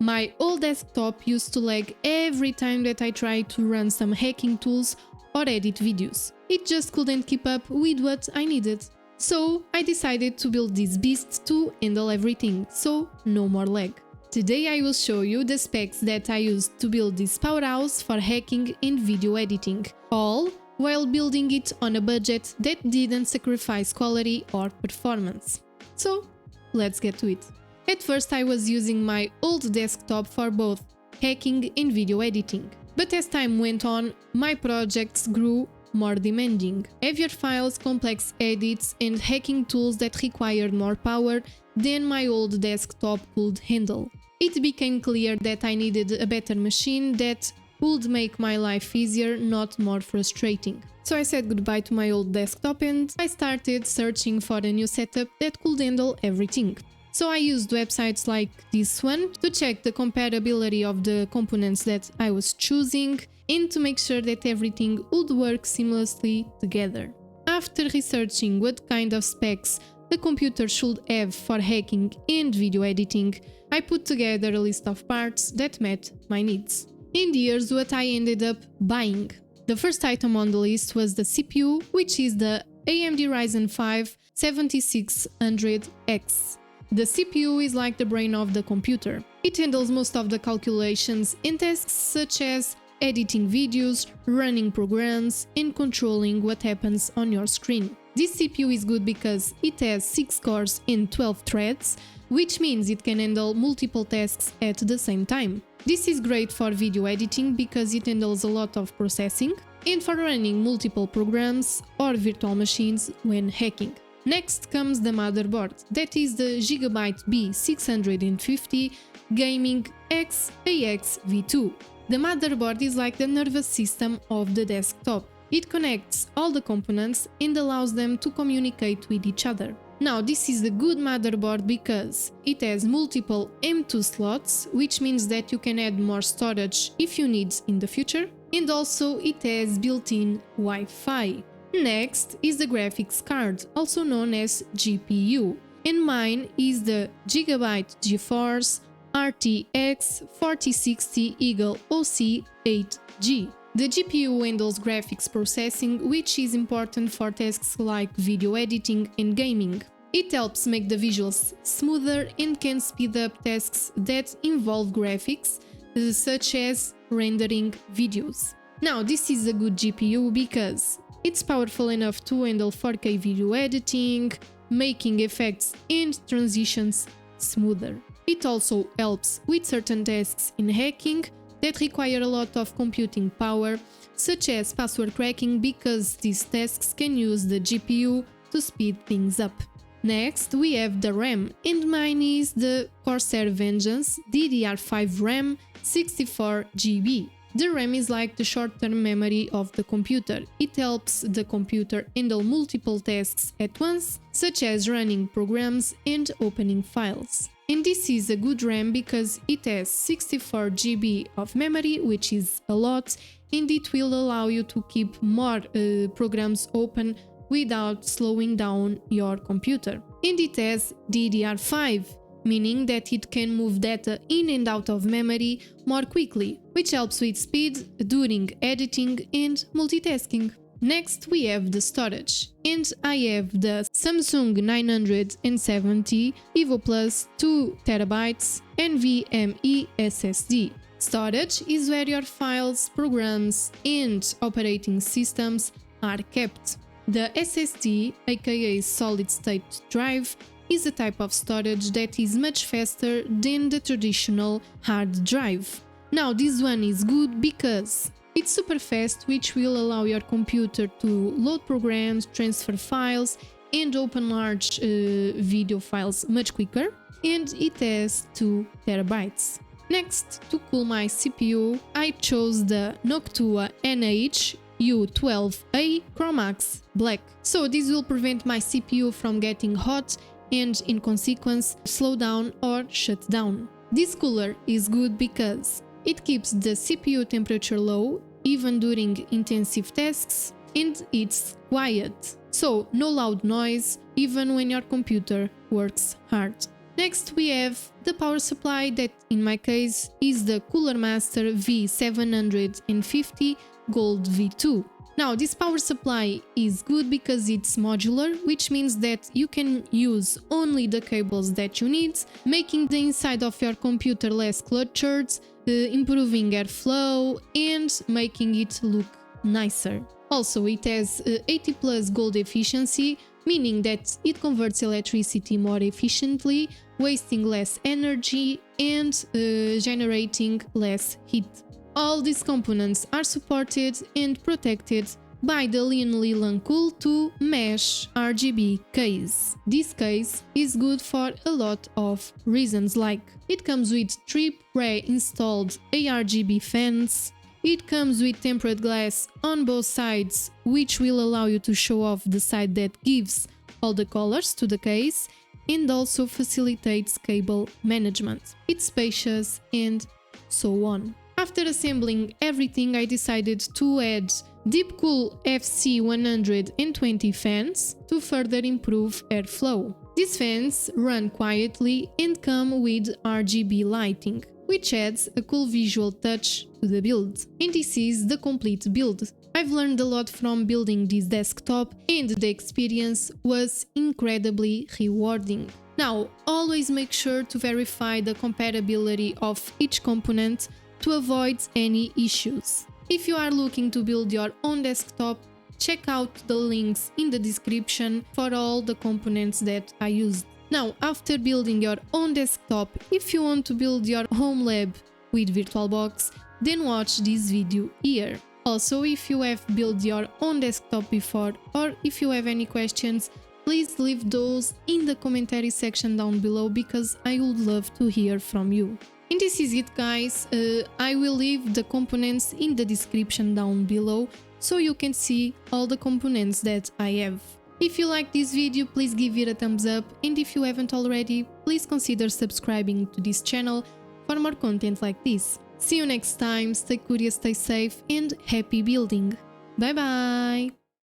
My old desktop used to lag every time that I tried to run some hacking tools or edit videos. It just couldn't keep up with what I needed. So I decided to build this beast to handle everything, so no more lag. Today I will show you the specs that I used to build this powerhouse for hacking and video editing, all while building it on a budget that didn't sacrifice quality or performance. So let's get to it. At first I was using my old desktop for both hacking and video editing, but as time went on, my projects grew more demanding. Heavier files, complex edits, and hacking tools that required more power than my old desktop could handle. It became clear that I needed a better machine that would make my life easier, not more frustrating. So I said goodbye to my old desktop and I started searching for a new setup that could handle everything. So I used websites like this one to check the compatibility of the components that I was choosing and to make sure that everything would work seamlessly together. After researching what kind of specs the computer should have for hacking and video editing, I put together a list of parts that met my needs. And here's what I ended up buying. The first item on the list was the CPU, which is the AMD Ryzen 5 7600X. The CPU is like the brain of the computer. It handles most of the calculations and tasks such as editing videos, running programs, and controlling what happens on your screen. This CPU is good because it has 6 cores and 12 threads, which means it can handle multiple tasks at the same time. This is great for video editing because it handles a lot of processing, and for running multiple programs or virtual machines when hacking. Next comes the motherboard, that is the Gigabyte B650 Gaming 𝐋𝐢𝐧𝐤𝐬. The motherboard is like the nervous system of the desktop. It connects all the components and allows them to communicate with each other. Now, this is a good motherboard because it has multiple M.2 slots, which means that you can add more storage if you need in the future, and also it has built-in Wi-Fi. Next is the graphics card, also known as GPU, and mine is the Gigabyte GeForce RTX 4060 Eagle OC 8G. The GPU handles graphics processing, which is important for tasks like video editing and gaming. It helps make the visuals smoother and can speed up tasks that involve graphics, such as rendering videos. Now, this is a good GPU because it's powerful enough to handle 4K video editing, making effects and transitions smoother. It also helps with certain tasks in hacking that require a lot of computing power, such as password cracking, because these tasks can use the GPU to speed things up. Next, we have the RAM, and mine is the Corsair Vengeance DDR5 RAM 64GB. The RAM is like the short-term memory of the computer. It helps the computer handle multiple tasks at once, such as running programs and opening files. And this is a good RAM because it has 64GB of memory, which is a lot, and it will allow you to keep more programs open without slowing down your computer. And it has DDR5, meaning that it can move data in and out of memory more quickly, which helps with speed during editing and multitasking. Next, we have the storage, and I have the Samsung 970 EVO Plus 2TB NVMe SSD. Storage is where your files, programs, and operating systems are kept. The SSD, aka solid-state drive, is a type of storage that is much faster than the traditional hard drive. Now, this one is good because it's super fast, which will allow your computer to load programs, transfer files, and open large video files much quicker, and it has 2 TB. Next, to cool my CPU, I chose the Noctua NH-U12A Chromax Black. So this will prevent my CPU from getting hot and, in consequence, slow down or shut down. This cooler is good because it keeps the CPU temperature low even during intensive tasks, and it's quiet, so no loud noise even when your computer works hard. Next we have the power supply that in my case is the Cooler Master V750 Gold V2. Now this power supply is good because it's modular, which means that you can use only the cables that you need, making the inside of your computer less cluttered, improving airflow and making it look nicer. Also it has 80 plus gold efficiency, meaning that it converts electricity more efficiently, wasting less energy and generating less heat. All these components are supported and protected by the 𝐅𝐸 2 Mesh RGB case. This case is good for a lot of reasons, like it comes with 3 pre-installed ARGB fans, it comes with tempered glass on both sides, which will allow you to show off the side that gives all the colors to the case, and also facilitates cable management. It's spacious and so on. After assembling everything, I decided to add Deepcool FC120 fans to further improve airflow. These fans run quietly and come with RGB lighting, which adds a cool visual touch to the build. And this is the complete build. I've learned a lot from building this desktop and the experience was incredibly rewarding. Now, always make sure to verify the compatibility of each component to avoid any issues. If you are looking to build your own desktop, check out the links in the description for all the components that I used. Now, after building your own desktop, if you want to build your home lab with VirtualBox, then watch this video here. Also, if you have built your own desktop before or if you have any questions, please leave those in the commentary section down below because I would love to hear from you. And this is it, guys. I will leave the components in the description down below so you can see all the components that I have. If you like this video, please give it a thumbs up, and if you haven't already, please consider subscribing to this channel for more content like this. See you next time, stay curious, stay safe, and happy building! Bye bye!